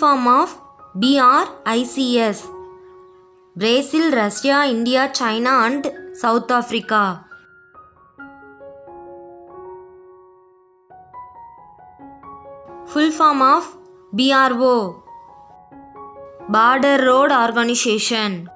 form of BRICS: Brazil, Russia, India, China and South Africa. Full form of BRO: Border Road Organization.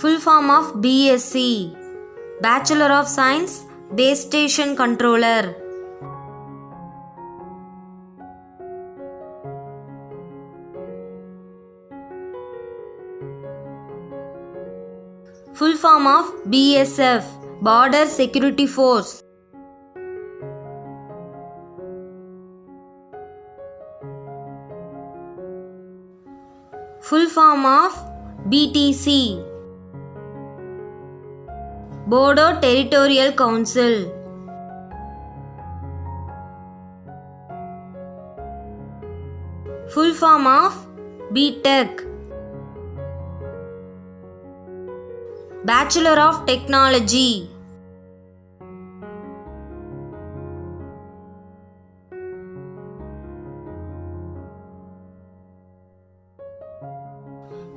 Full form of BSc: Bachelor of Science, Base Station Controller. Full form of BSF: Border Security Force. Full form of BTC: Bodo Territorial Council. Full form of BTech: Bachelor of Technology.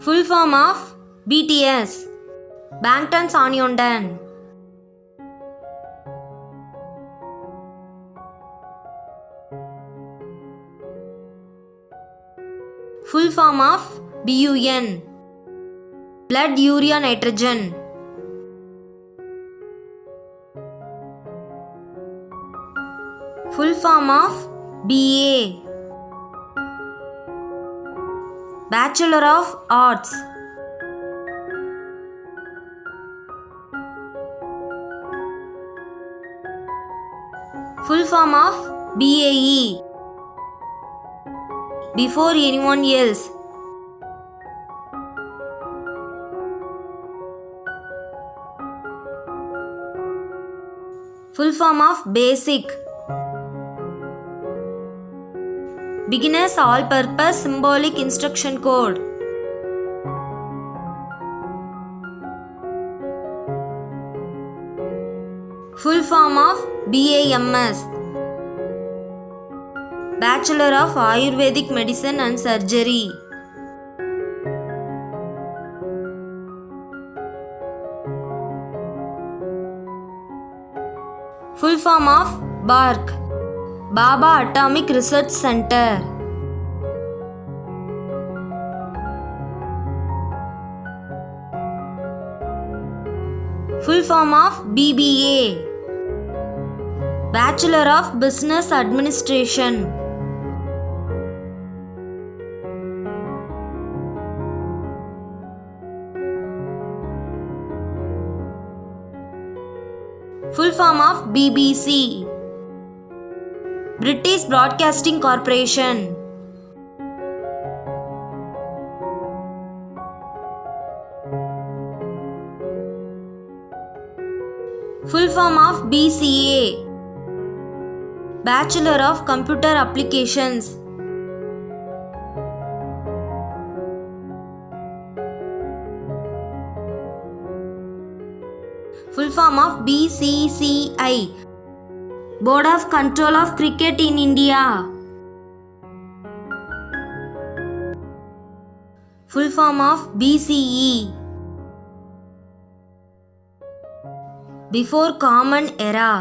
Full form of BTS: Bangtan Sonyeondan. Full form of BUN: Blood Urea Nitrogen. Full form of BA: Bachelor of Arts. Full form of BAE: Before Anyone Else. Full form of BASIC: Beginner's All-Purpose Symbolic Instruction Code. Full form of BAMS: Bachelor of Ayurvedic Medicine and Surgery. Full form of BARC: Baba Atomic Research Center. Full form of BBA: Bachelor of Business Administration. Full form of BBC: British Broadcasting Corporation. Full form of BCA: Bachelor of Computer Applications. Full form of BCCI: Board of Control of Cricket in India. Full form of BCE: Before Common Era.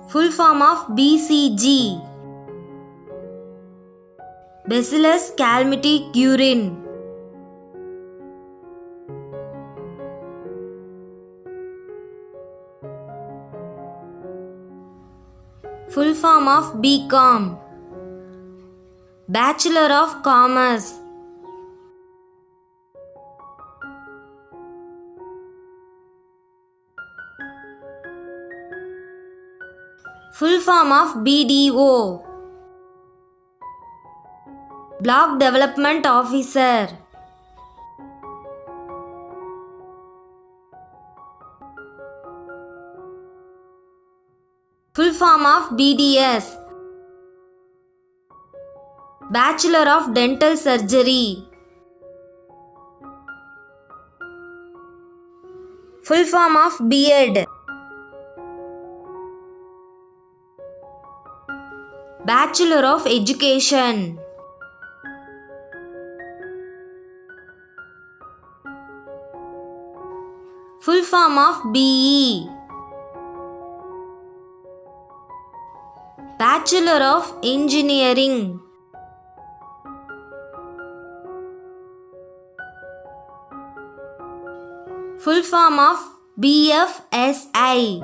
Full form of BCG: Bacillus calmette-guerin. Full form of BCom: Bachelor of Commerce. Full form of BDO: Block Development Officer. Full form of BDS: Bachelor of Dental Surgery. Full form of B.Ed. Bachelor of Education. Full form of B.E. Bachelor of Engineering. Full form of BFSI.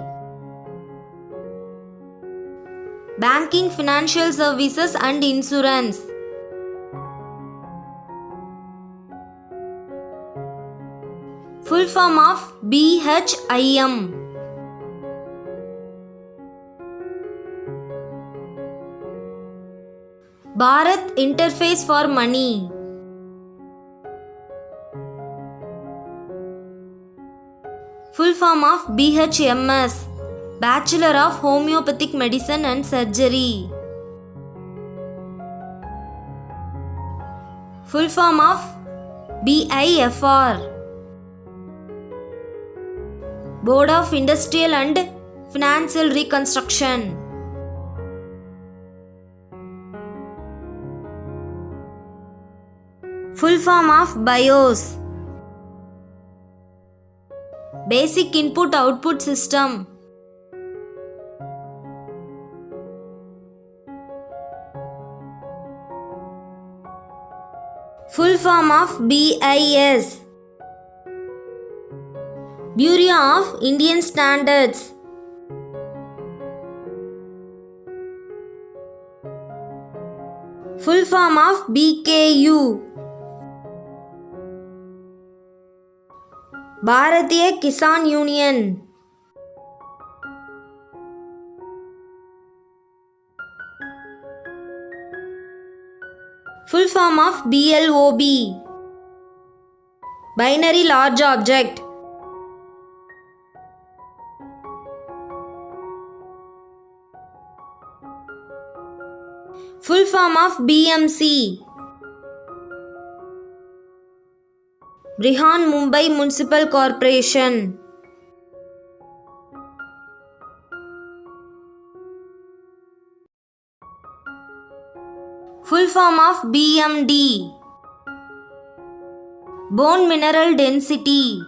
Banking, Financial Services and Insurance. Full form of BHIM. Bharat Interface for Money. Full form of BHMS. Bachelor of Homeopathic Medicine and Surgery. Full form of BIFR. Board of Industrial and Financial Reconstruction. Full form of BIOS. Basic Input Output System. Full form of BIS. Bureau of Indian Standards. Full form of BKU. Bharatiya Kisan Union. Full form of BLOB. Binary Large Object. Full form of BMC. Brihan Mumbai Municipal Corporation. Full form of BMD. Bone Mineral Density.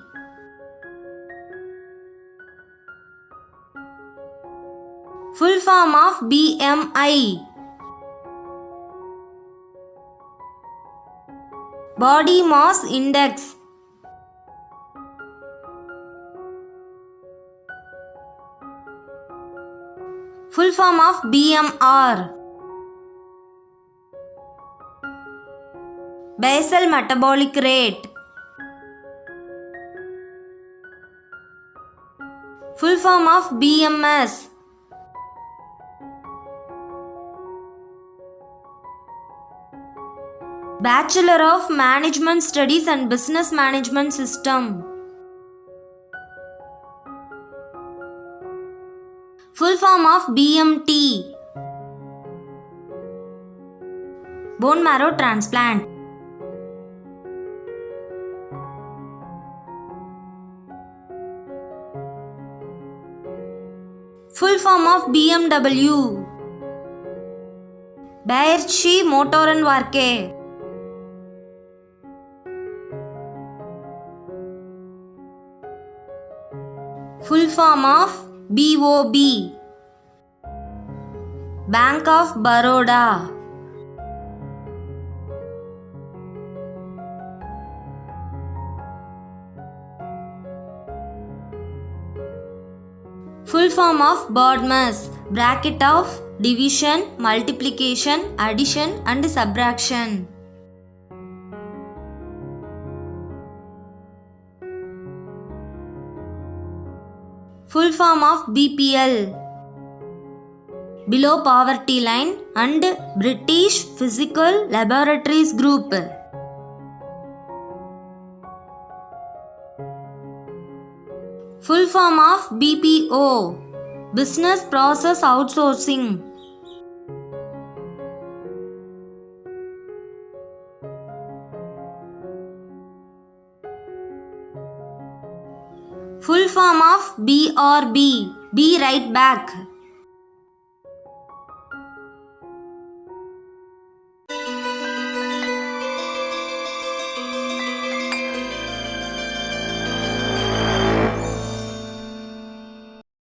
Full form of BMI. Body Mass Index. Full form of BMR. Basal Metabolic Rate. Full form of BMS. Bachelor of Management Studies and Business Management System. Full form of BMT. Bone marrow transplant. Full form of BMW. Bayerschi Motorenwerke. Full form of BOB. Bank of Baroda. Full form of BODMAS. Bracket of division, multiplication, addition and subtraction. Full form of BPL. Below Poverty Line and British Physical Laboratories Group. Full form of BPO. Business Process Outsourcing. Full form of BRB. Be right back.